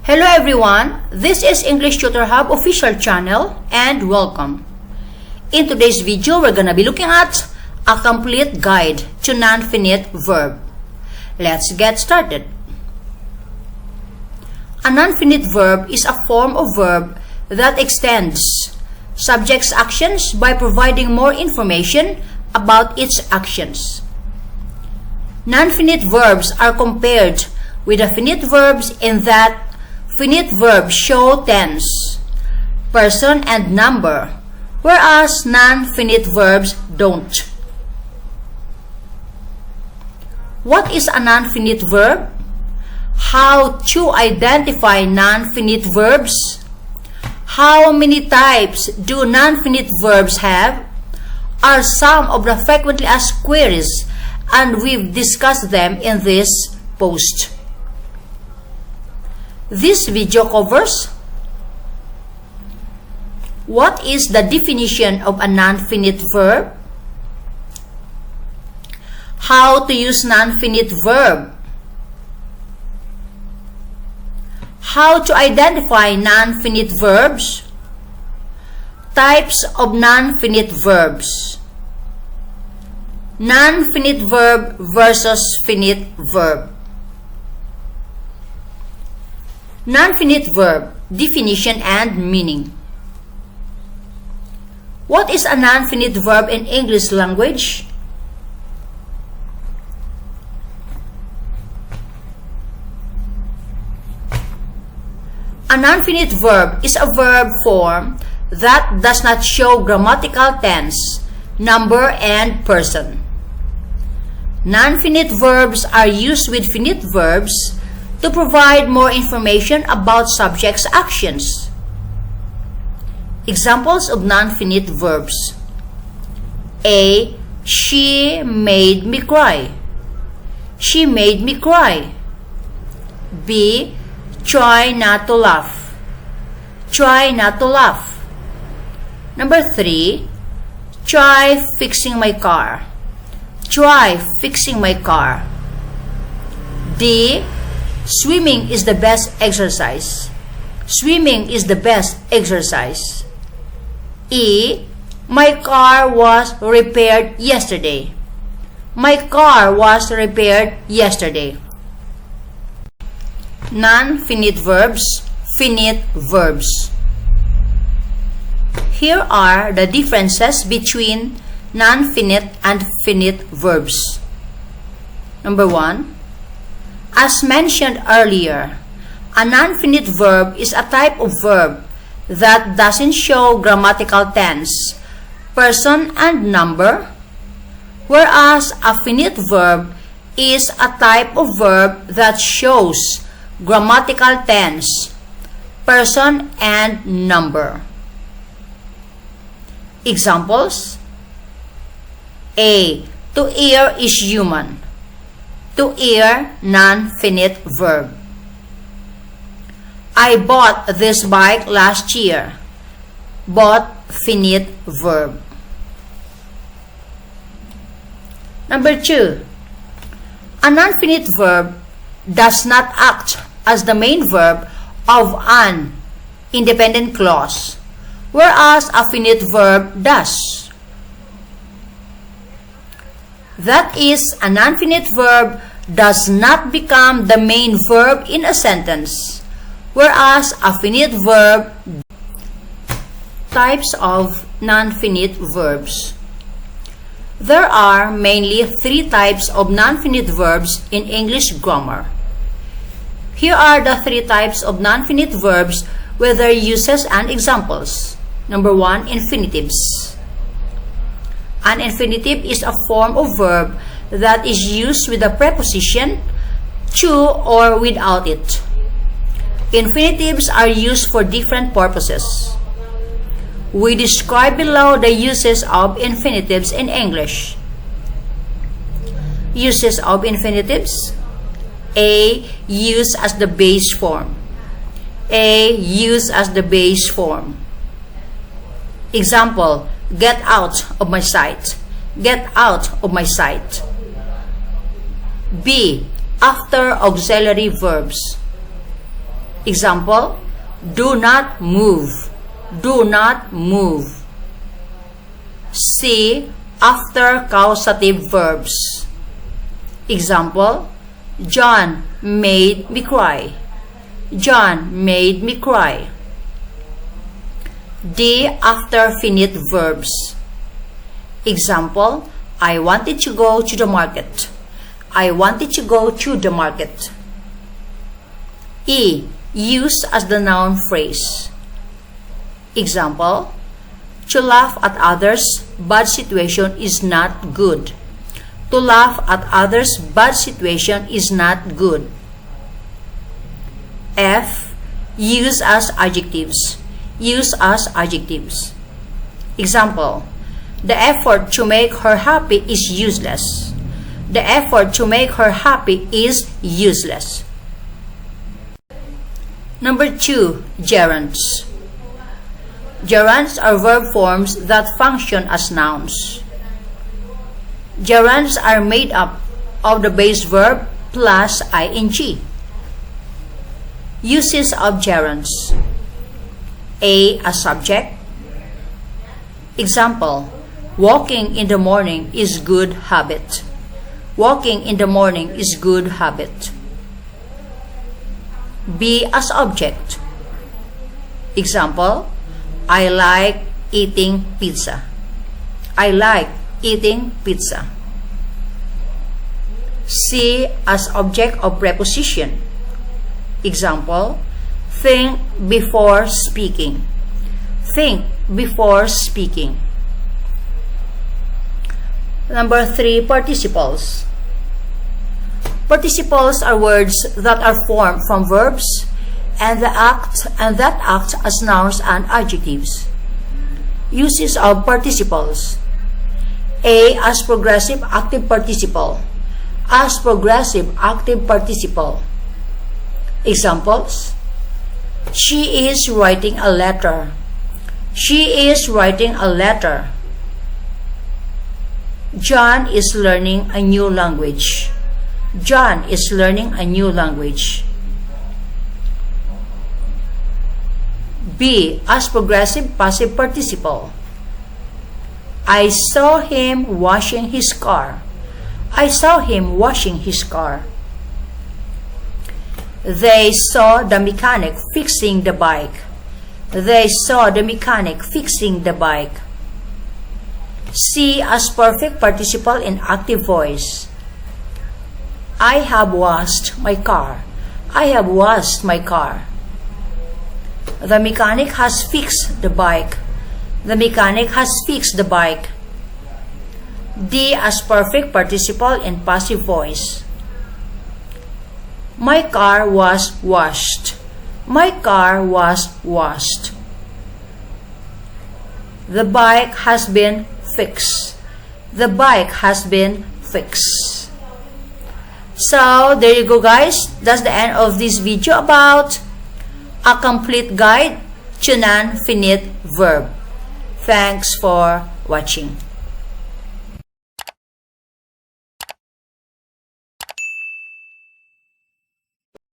Hello everyone, this is English Tutor Hub official channel and welcome. In today's video, we're gonna be looking at a complete guide to non-finite verb. Let's get started. A non-finite verb is a form of verb that extends subject's actions by providing more information about its actions. Non-finite verbs are compared with the finite verbs in that finite verbs show tense, person, and number, whereas non-finite verbs don't. What is a non-finite verb? How to identify non-finite verbs? How many types do non-finite verbs have? Are some of the frequently asked queries, and we've discussed them in this post. This video covers what is the definition of a non-finite verb, how to use non-finite verb, how to identify non-finite verbs, types of non-finite verbs, non-finite verb versus finite verb. Non-finite verb, definition and meaning. What is a non-finite verb in English language? A non-finite verb is a verb form that does not show grammatical tense, number, and person. Non-finite verbs are used with finite verbs to provide more information about subject's actions. Examples of non-finite verbs. A. She made me cry. She made me cry. B. Try not to laugh. Try not to laugh. Number 3. Try fixing my car. Try fixing my car. D. Swimming is the best exercise. Swimming is the best exercise. E. My car was repaired yesterday. My car was repaired yesterday. Non-finite verbs, finite verbs. Here are the differences between non-finite and finite verbs. Number 1. As mentioned earlier, a non-finite verb is a type of verb that doesn't show grammatical tense, person, and number, whereas a finite verb is a type of verb that shows grammatical tense, person, and number. Examples. A. To err is human. To err, non-finite verb. I bought this bike last year. Bought, finite verb. Number 2. A non-finite verb does not act as the main verb of an independent clause, whereas a finite verb does. That is, a non-finite verb does not become the main verb in a sentence, whereas a finite verb. Types of non-finite verbs. There are mainly 3 types of non-finite verbs in English grammar. Here are the 3 types of non-finite verbs with their uses and examples. Number 1, infinitives. An infinitive is a form of verb that is used with a preposition to or without it. Infinitives are used for different purposes. We describe below the uses of infinitives in English. Uses of infinitives. A. Used as the base form. A. Used as the base form. Example. Get out of my sight. Get out of my sight. B. After auxiliary verbs. Example, do not move. Do not move. C. After causative verbs. Example, John made me cry. John made me cry. D. After finite verbs. Example, I wanted to go to the market. I wanted to go to the market. E. Used as the noun phrase. Example, to laugh at others' bad situation is not good. To laugh at others' bad situation is not good. F. Use as adjectives. Use as adjectives. Example, the effort to make her happy is useless. The effort to make her happy is useless. Number 2. Gerunds. Gerunds are verb forms that function as nouns. Gerunds are made up of the base verb plus ing. Uses of gerunds. A. As subject. Example, walking in the morning is good habit. Walking in the morning is good habit. B. As object. Example, I like eating pizza. I like eating pizza. C. As object of preposition. Example, think before speaking. Think before speaking. Number 3. Participles. Participles are words that are formed from verbs and that act as nouns and adjectives. Uses of participles. A. As progressive active participle. As progressive active participle. Examples, she is writing a letter. She is writing a letter. John is learning a new language. John is learning a new language. B. As progressive passive participle. I saw him washing his car. I saw him washing his car. They saw the mechanic fixing the bike. They saw the mechanic fixing the bike. C. As perfect participle in active voice. I have washed my car. I have washed my car. The mechanic has fixed the bike. The mechanic has fixed the bike. D. As perfect participle in passive voice. My car was washed. My car was washed. The bike has been fixed. The bike has been fixed. So, there you go guys. That's the end of this video about a complete guide to non-finite verb. Thanks for watching.